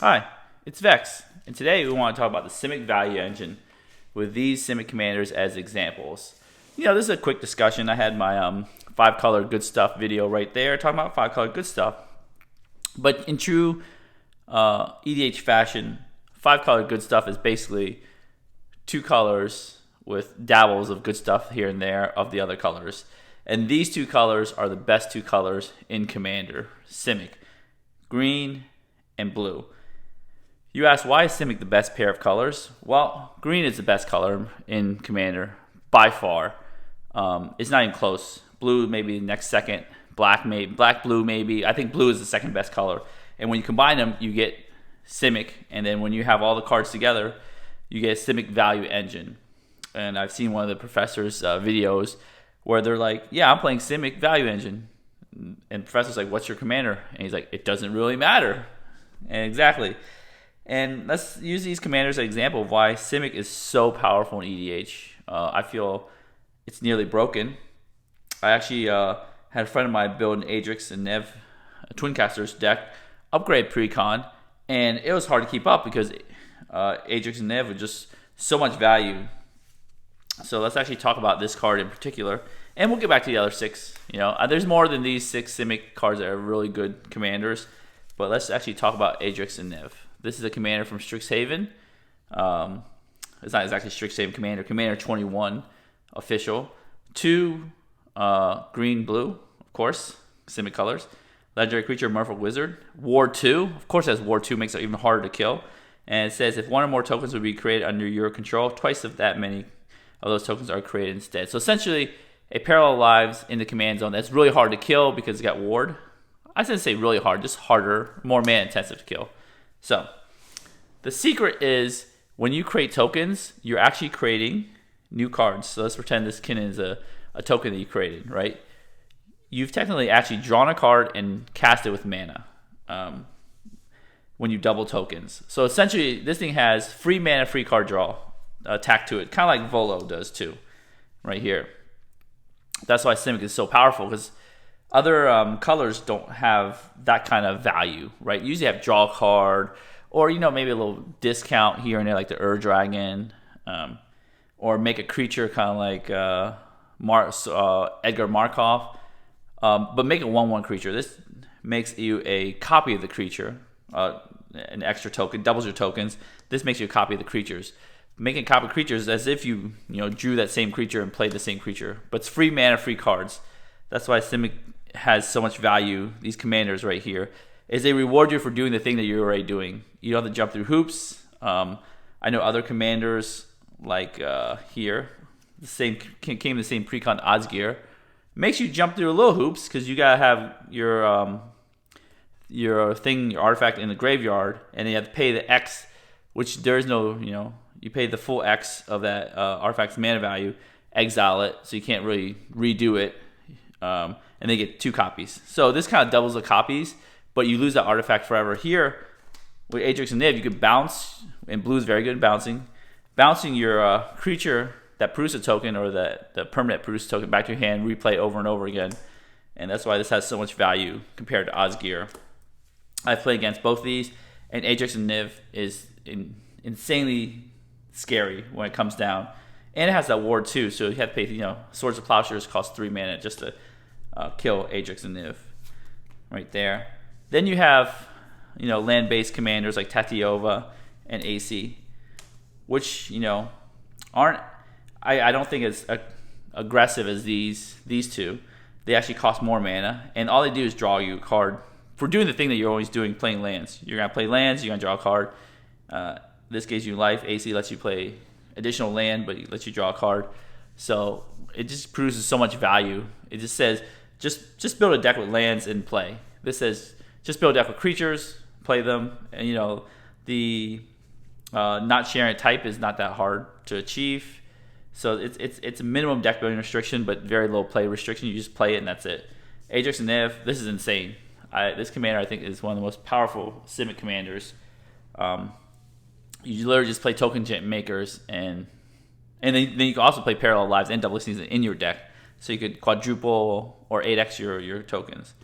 Hi, it's Vex, and today we want to talk about the Simic value engine with these Simic commanders as examples. This is a quick discussion. I had my 5-color good stuff video right there talking about 5-color good stuff. But in true EDH fashion, 5-color good stuff is basically 2 colors with dabbles of good stuff here and there of the other colors. And these 2 colors are the best 2 colors in Commander, Simic, green and blue. You ask, why is Simic the best pair of colors? Well, green is the best color in Commander, by far. It's not even close. Blue maybe next second. Black, blue maybe. I think blue is the second best color. And when you combine them, you get Simic. And then when you have all the cards together, you get Simic value engine. And I've seen one of the professor's videos where they're like, yeah, I'm playing Simic value engine. And the professor's like, what's your commander? And he's like, it doesn't really matter. And exactly. And let's use these commanders as an example of why Simic is so powerful in EDH. I feel it's nearly broken. I actually had a friend of mine build an Adrix and Nev Twincasters deck, upgrade precon, and it was hard to keep up because Adrix and Nev were just so much value. So let's actually talk about this card in particular, and we'll get back to the other 6. There's more than these 6 Simic cards that are really good commanders, but let's actually talk about Adrix and Nev. This is a commander from Strixhaven. It's not exactly Strixhaven Commander. Commander 21 official. 2 green, blue, of course. Simic colors. Legendary creature, Merfolk Wizard. Ward 2. Of course, as Ward 2 makes it even harder to kill. And it says if 1 or more tokens would be created under your control, twice of that many of those tokens are created instead. So essentially, a parallel lives in the command zone that's really hard to kill because it's got Ward. I shouldn't say really hard, just harder, more mana intensive to kill. So, the secret is when you create tokens, you're actually creating new cards. So let's pretend this Kinnan is a token that you created, right? You've technically actually drawn a card and cast it with mana when you double tokens. So essentially, this thing has free mana, free card draw tacked to it, kind of like Volo does too, right here. That's why Simic is so powerful, because other colors don't have that kind of value, right? You usually have draw a card, or maybe a little discount here and there, like the Dragon, or make a creature kind of like Edgar Markov, but make a 1/1 creature. This makes you a copy of the creature, an extra token, doubles your tokens. This makes you a copy of the creatures. Making a copy of creatures as if you drew that same creature and played the same creature, but it's free mana, free cards. That's why Simic has so much value. These commanders right here is they reward you for doing the thing that you're already doing. You don't have to jump through hoops. I know other commanders like here, the same came the same precon Osgir, makes you jump through a little hoops because you gotta have your artifact in the graveyard, and then you have to pay the X, which there is no you pay the full X of that artifact's mana value, exile it, so you can't really redo it. And they get 2 copies. So this kind of doubles the copies, but you lose that artifact forever. Here, with Adrix and Niv, you could bounce, and blue is very good at bouncing. Bouncing your creature that produces a token, or the permanent produces a token, back to your hand, replay over and over again. And that's why this has so much value compared to Osgir. I play against both these, and Adrix and Niv is insanely scary when it comes down. And it has that ward too, so you have to pay, Swords of Plowshares cost 3 mana just to kill Adrix and Niv. Right there. Then you have, land-based commanders like Tatyova and AC, which, aren't, I don't think as aggressive as these 2. They actually cost more mana, and all they do is draw you a card for doing the thing that you're always doing, playing lands. You're going to play lands, you're going to draw a card. This gives you life. AC lets you play additional land, but it lets you draw a card. So it just produces so much value. It just says, just build a deck with lands and play. This says, just build a deck with creatures, play them. And the not sharing type is not that hard to achieve. So it's a minimum deck building restriction, but very low play restriction. You just play it and that's it. Adrix and Nev, this is insane. This commander, I think, is one of the most powerful Simic commanders. You literally just play token makers, and then you can also play parallel lives and double season in your deck. So you could quadruple or 8x your tokens.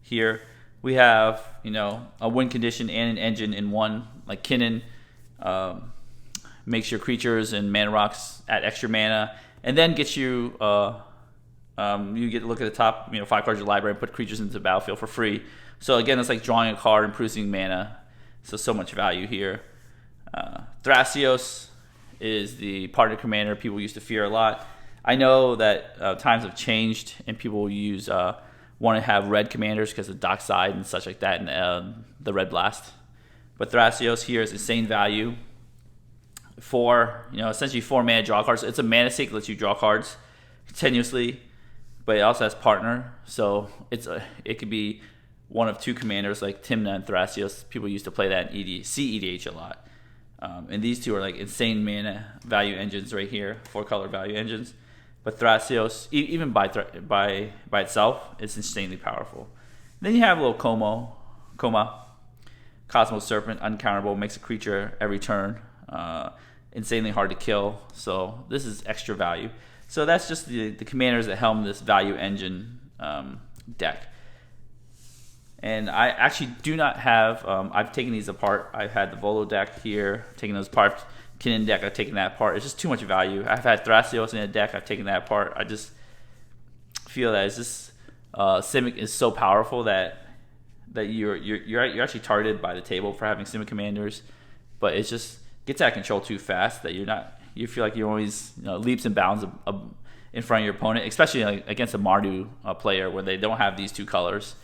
Here, We have, a win condition and an engine in one, like Kinnan. Makes your creatures and mana rocks add extra mana, and then gets you, you get to look at the top, 5 cards of your library and put creatures into the battlefield for free. So again, it's like drawing a card and producing mana. So much value here. Thrasios is the partner commander people used to fear a lot. I know that times have changed and people use want to have red commanders because of Dockside and such like that, and the Red Blast. But Thrasios here is insane value. Essentially 4 mana draw cards. It's a mana sink that lets you draw cards continuously, but it also has partner, so it could be one of 2 commanders like Tymna and Thrasios. People used to play that in EDH a lot. And these 2 are like insane mana value engines right here, 4-color value engines. But Thrasios, even by itself, it's insanely powerful. Then you have a little Koma, Cosmos Serpent, uncounterable, makes a creature every turn. Insanely hard to kill, so this is extra value. So that's just the commanders that helm this value engine deck. And I actually do not have, I've taken these apart. I've had the Volo deck here, taken those apart. Kinnan deck, I've taken that apart. It's just too much value. I've had Thrasios in a deck, I've taken that apart. I just feel that it's just, Simic is so powerful that you're actually targeted by the table for having Simic commanders, but it's just gets out of control too fast that you feel like you're always leaps and bounds in front of your opponent, especially like against a Mardu player where they don't have these 2 colors.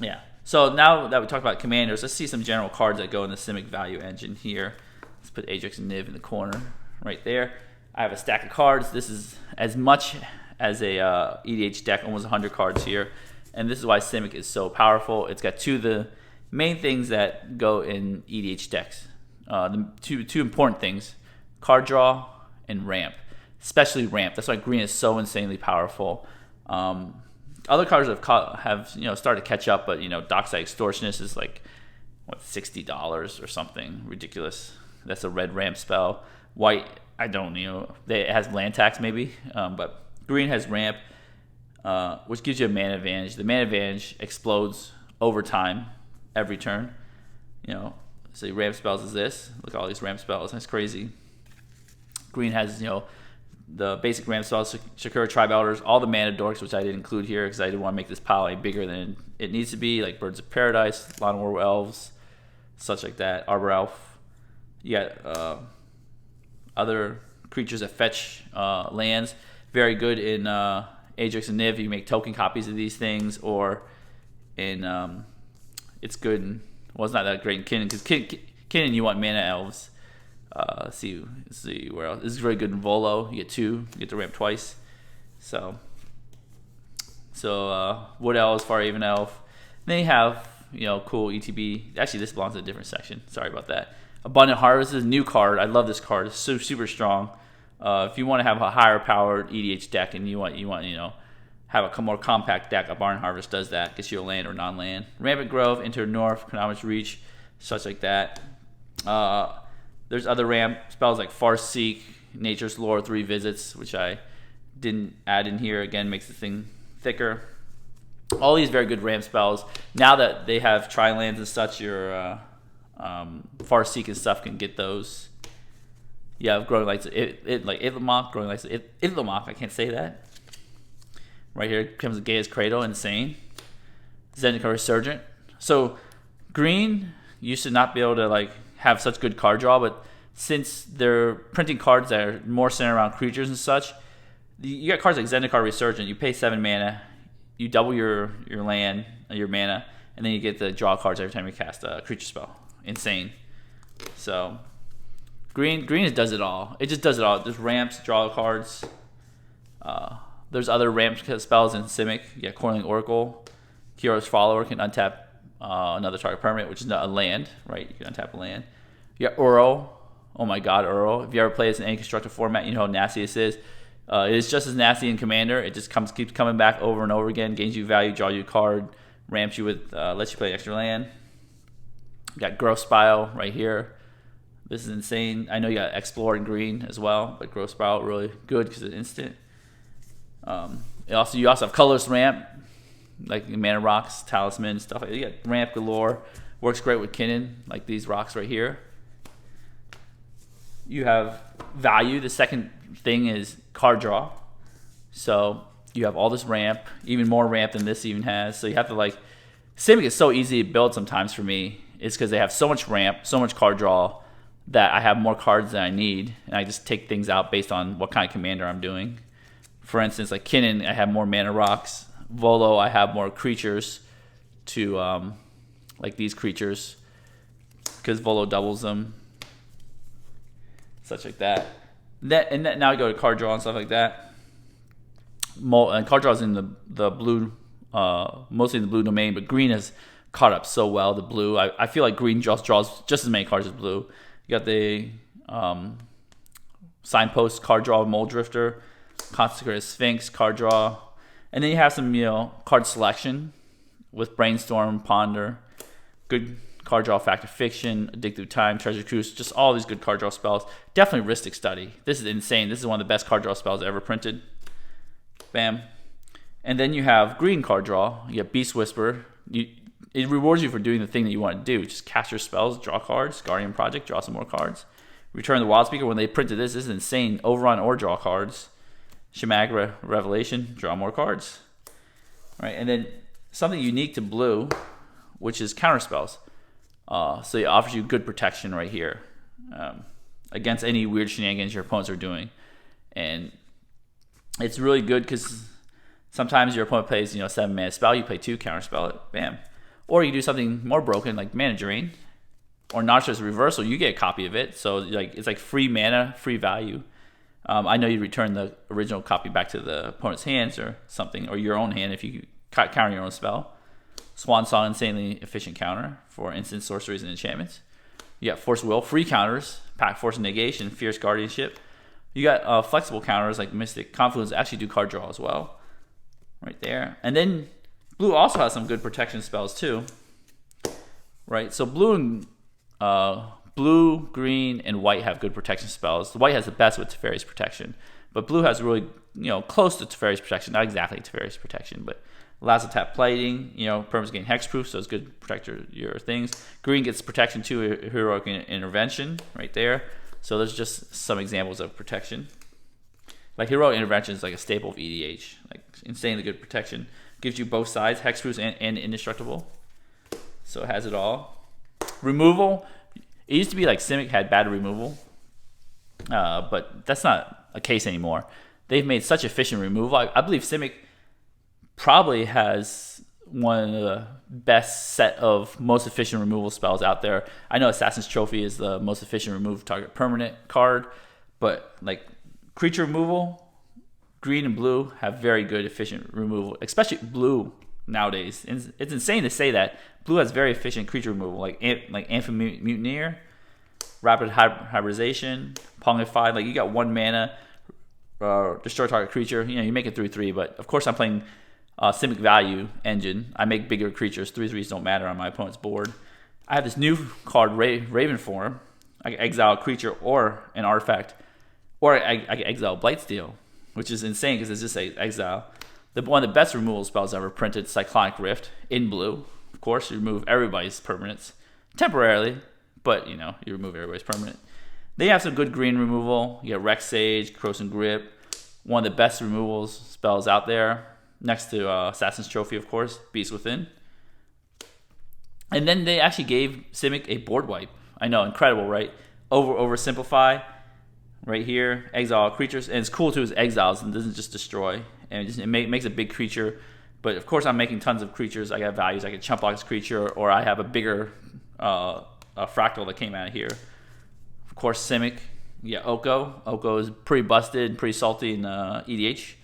Yeah. So now that we talked about commanders, let's see some general cards that go in the Simic value engine here. Let's put Ajax and Niv in the corner right there. I have a stack of cards. This is as much as a EDH deck, almost 100 cards here. And this is why Simic is so powerful. It's got 2 of the main things that go in EDH decks. The two important things: card draw and ramp. Especially ramp. That's why green is so insanely powerful. Other cards have started to catch up, but Dockside Extortionist is like $60 or something ridiculous. That's a red ramp spell. White, I don't it has land tax maybe, but green has ramp, which gives you a mana advantage. The mana advantage explodes over time every turn. So ramp spells is this. Look at all these ramp spells. That's crazy. Green has the basic ramp spells, Shakura Tribe Elders, all the mana dorks, which I didn't include here because I didn't want to make this pile any bigger than it needs to be, like Birds of Paradise, Lawn War Elves, such like that, Arbor Elf. You got other creatures that fetch lands. Very good in Ajax and Niv. You make token copies of these things, or in it's good in, well, it's not that great in Kinnan, because Kinnan you want mana elves. Let's see where else. This is very good in Volo. You get 2. You get to ramp twice. So Wood Elves, Far Haven Elf. Then you have cool ETB. Actually, this belongs to a different section. Sorry about that. Abundant Harvest is a new card. I love this card. It's so super strong. If you want to have a higher powered EDH deck and you want have a more compact deck, a Barn Harvest does that. Gets you a land or non-land. Rampant Grove, Enter North, Chronometer's Reach, such like that. There's other ramp spells like Farseek, Nature's Lore, 3 Visits, which I didn't add in here. Again, makes the thing thicker. All these very good ramp spells. Now that they have Tri-Lands and such, your Farseek and stuff can get those. You have Growing Lights, like Itlamok, Growing Lights, Itlamok, I can't say that. Right here comes Gaia's Cradle, insane. Zendikar Resurgent. So green used to not be able to have such good card draw, but since they're printing cards that are more centered around creatures and such, you got cards like Zendikar Resurgent. You pay 7 mana, you double your land, your mana, and then you get the draw cards every time you cast a creature spell. Insane. So green does it all. It just does it all. There's ramps, draw cards. There's other ramp spells in Simic. You got Coiling Oracle. Kiro's Follower can untap another target permanent, which is a land, right? You can untap a land. You got Uro. Oh my god, Uro. If you ever play this in any constructed format, you know how nasty this is. It is just as nasty in Commander. It just keeps coming back over and over again. Gains you value, draw you a card, ramps you with, lets you play extra land. You got Growth Spile right here. This is insane. I know you got Explore in green as well, but Growth Spile really good because it's instant. You also have Colorless Ramp. like mana rocks, talisman, stuff like that. You got ramp galore. Works great with Kinnan, like these rocks right here. You have value. The second thing is card draw. So you have all this ramp, even more ramp than this even has. So you have to like, Simic is so easy to build sometimes for me. It's because they have so much ramp, so much card draw, that I have more cards than I need, and I just take things out based on what kind of commander I'm doing. For instance, like Kinnan, I have more mana rocks. Volo, I have more creatures to, like these creatures, because Volo doubles them, such like that. Now I go to card draw and stuff like that. And card draw is in the blue, mostly in the blue domain, but green has caught up so well. The blue, I feel like green draws just as many cards as blue. You got the Signpost card draw, Mole Drifter, Consecrated Sphinx card draw, and then you have some card selection with Brainstorm, Ponder, good card draw, Fact of Fiction, Addictive Time, Treasure Cruise, just all these good card draw spells. Definitely Rhystic Study. This is insane. This is one of the best card draw spells ever printed. Bam. And then you have green card draw. You have Beast Whisper. It rewards you for doing the thing that you want to do. Just cast your spells, draw cards, Guardian Project, draw some more cards. Return the Wild Speaker. When they printed this is insane. Overrun or draw cards. Shamagra Revelation, draw more cards. All right, and then something unique to blue, which is counter spells. So it offers you good protection right here against any weird shenanigans your opponents are doing. And it's really good because sometimes your opponent plays 7 mana spell, you play 2, counter spell it, bam. Or you do something more broken like Mana Drain or Noxious Reversal, you get a copy of it. So it's like free mana, free value. I know you return the original copy back to the opponent's hands or something, or your own hand if you counter your own spell. Swan Song, insanely efficient counter for instant sorceries and enchantments. You got Force Will, free counters, Pack Force Negation, Fierce Guardianship. You got flexible counters like Mystic Confluence, actually do card draw as well. Right there. And then blue also has some good protection spells too. Right, so blue, green, and white have good protection spells. The white has the best with Teferi's Protection, but blue has really, close to Teferi's Protection, not exactly Teferi's Protection, but allows to tap plating. Permanents gain hexproof, so it's good to protect your things. Green gets protection too, Heroic Intervention, right there. So there's just some examples of protection. Like Heroic Intervention is like a staple of EDH, like insanely good protection. Gives you both sides, hexproof and indestructible. So it has it all. Removal. It used to be like Simic had bad removal, but that's not a case anymore. They've made such efficient removal. I believe Simic probably has one of the best set of most efficient removal spells out there. I know Assassin's Trophy is the most efficient remove target permanent card, but like creature removal, green and blue have very good efficient removal, especially blue nowadays. It's insane to say that. Blue has very efficient creature removal, like Mutineer, Rapid Hybridization, Pongified. Like you got 1 mana, destroy target creature. You make it 3/3, but of course I'm playing Simic Value Engine. I make bigger creatures. 3/3s don't matter on my opponent's board. I have this new card, Raven Form. I can exile a creature or an artifact, or I can exile Blightsteel, which is insane because it's just a exile. One of the best removal spells ever printed, Cyclonic Rift in blue. Of course, you remove everybody's permanents temporarily, but you remove everybody's permanent. They have some good green removal. You got Rex Sage, Corrosive Grip, one of the best removals spells out there. Next to Assassin's Trophy, of course, Beast Within. And then they actually gave Simic a board wipe. I know, incredible, right? Oversimplify, right here, exile creatures. And it's cool too, is exiles and doesn't just destroy. And it makes a big creature. But of course, I'm making tons of creatures. I got values. I can chump block this creature, or I have a bigger a fractal that came out of here. Of course, Simic. Yeah, Oko. Oko is pretty busted, pretty salty in EDH.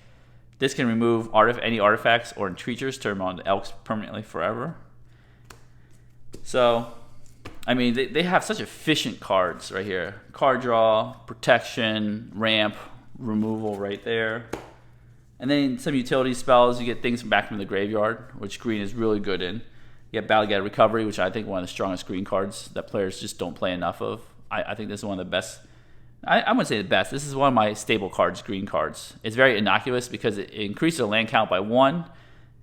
This can remove any artifacts or creatures, turn them on Elks permanently forever. So, I mean, they have such efficient cards right here. Card draw, protection, ramp, removal right there. And then some utility spells, you get things back from the graveyard, which green is really good in. You get Battle Guide Recovery, which I think one of the strongest green cards that players just don't play enough of. I think this is one of the best. I wouldn't say the best. This is one of my stable cards, green cards. It's very innocuous because it increases the land count by 1,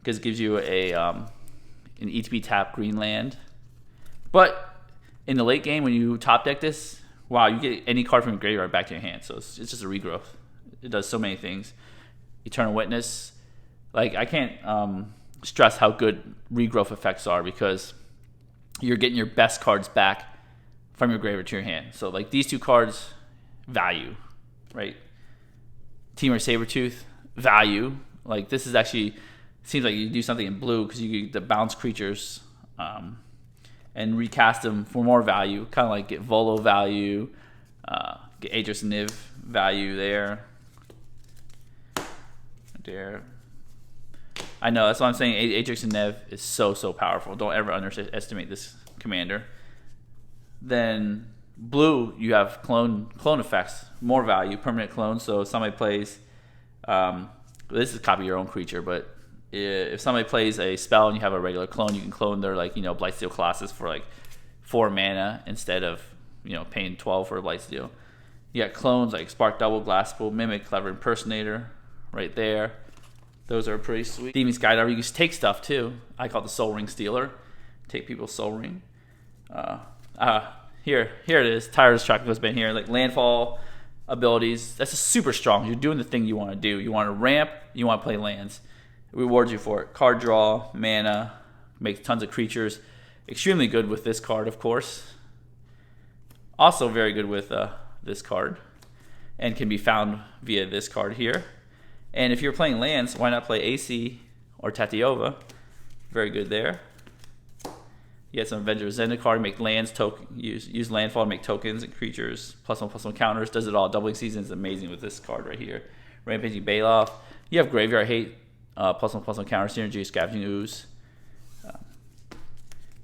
because it gives you an ETB tap green land. But in the late game, when you top deck this, wow, you get any card from your graveyard back to your hand. So it's just a regrowth. It does so many things. Eternal Witness. Like, I can't stress how good regrowth effects are, because you're getting your best cards back from your graveyard to your hand. So, like, these two cards, value, right? Teamer Sabertooth, value. Like, this is actually, seems like you do something in blue because you get the bounce creatures and recast them for more value. Kind of like get Volo value, get Aegis Niv value there. I know, that's what I'm saying. Aegis and Nev is so powerful. Don't ever underestimate this commander. Then blue, you have clone effects, more value, permanent clone. So if somebody plays, this is copy your own creature, but if somebody plays a spell and you have a regular clone, you can clone their, like, Blightsteel Colossus for like 4 mana instead of paying 12 for a Blightsteel. You got clones like Spark Double, Glasspool, Mimic, Clever Impersonator, right there. Those are pretty sweet. Demon Skydiver, you can take stuff too. I call it the Soul Ring Stealer. Take people's Soul Ring. Here it is. Tireless Tracking has been here. Like, landfall abilities. That's just super strong. You're doing the thing you want to do. You want to ramp. You want to play lands. It rewards you for it. Card draw, mana, makes tons of creatures. Extremely good with this card, of course. Also very good with this card, and can be found via this card here. And if you're playing lands, why not play AC or Tatiova? Very good there. You get some Avenger Zendikar, make lands, use landfall to make tokens and creatures, +1/+1 counters, does it all. Doubling Season is amazing with this card right here. Rampaging Baloth. You have Graveyard Hate, +1/+1 counter, Synergy, Scavenging Ooze.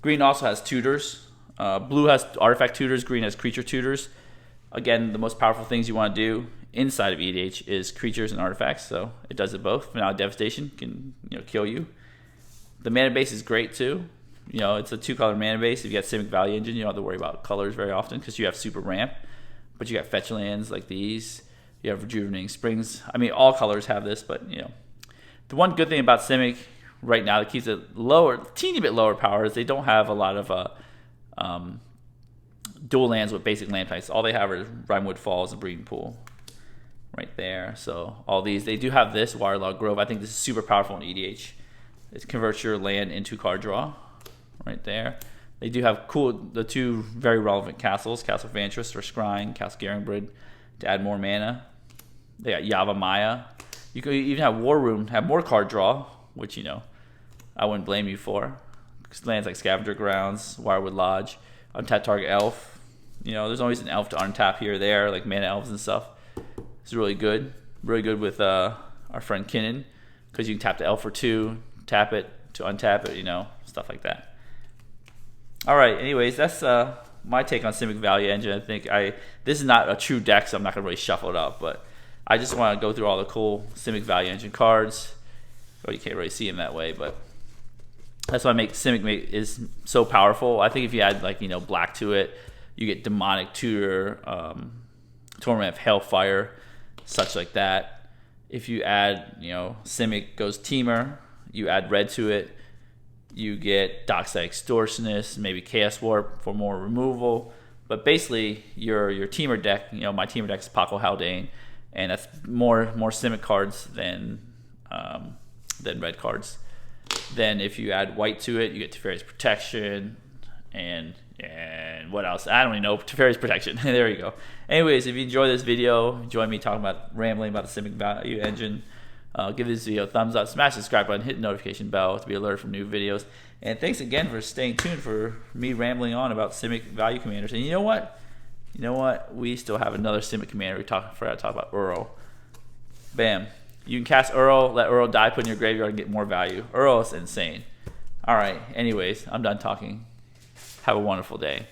Green also has tutors. Blue has artifact tutors, green has creature tutors. Again, the most powerful things you want to do inside of EDH is creatures and artifacts, so it does it both. Now, Devastation can kill you. The mana base is great too. It's a 2-color mana base. If you got Simic Value Engine, you don't have to worry about colors very often because you have super ramp. But you got fetch lands like these. You have Rejuvenating Springs. I mean, all colors have this, but the one good thing about Simic right now that keeps it lower, teeny bit lower power, is they don't have a lot of dual lands with basic land types. All they have are Rimewood Falls and Breeding Pool right there. So all these, they do have this Waterlog Grove. I think this is super powerful in EDH. It converts your land into card draw right there. They do have the 2 very relevant castles, Castle Vantress for Scrying, Castle Garenbrid to add more mana. They got Yavimaya. You could even have War Room, have more card draw, which I wouldn't blame you for. Lands like Scavenger Grounds, Wirewood Lodge, untap target elf. There's always an elf to untap here or there, like mana elves and stuff. It's really good with our friend Kinnan, because you can tap the elf for 2, tap it to untap it, stuff like that. All right, anyways, that's my take on Simic Value Engine. I think this is not a true deck, so I'm not gonna really shuffle it up, but I just want to go through all the cool Simic Value Engine cards. Well, you can't really see them that way, but that's why Simic is so powerful. I think if you add black to it, you get Demonic Tutor, Torment of Hellfire, such like that. If you add Simic goes Teamer, you add red to it, you get Dockside Extortionist, maybe Chaos Warp for more removal. But basically, your Teamer deck, my Teamer deck is Paco Haldane, and that's more Simic cards than red cards. Then if you add white to it, you get Teferi's Protection, and what else? I don't even know. Teferi's Protection. There you go. Anyways, if you enjoy this video, enjoy me talking about rambling about the Simic Value Engine, give this video a thumbs up, smash the subscribe button, hit the notification bell to be alerted from new videos. And thanks again for staying tuned for me rambling on about Simic Value Commanders. And you know what? We still have another Simic Commander we forgot to talk about, Uro. Bam. You can cast Uro, let Uro die, put in your graveyard, and get more value. Uro is insane. All right, anyways, I'm done talking. Have a wonderful day.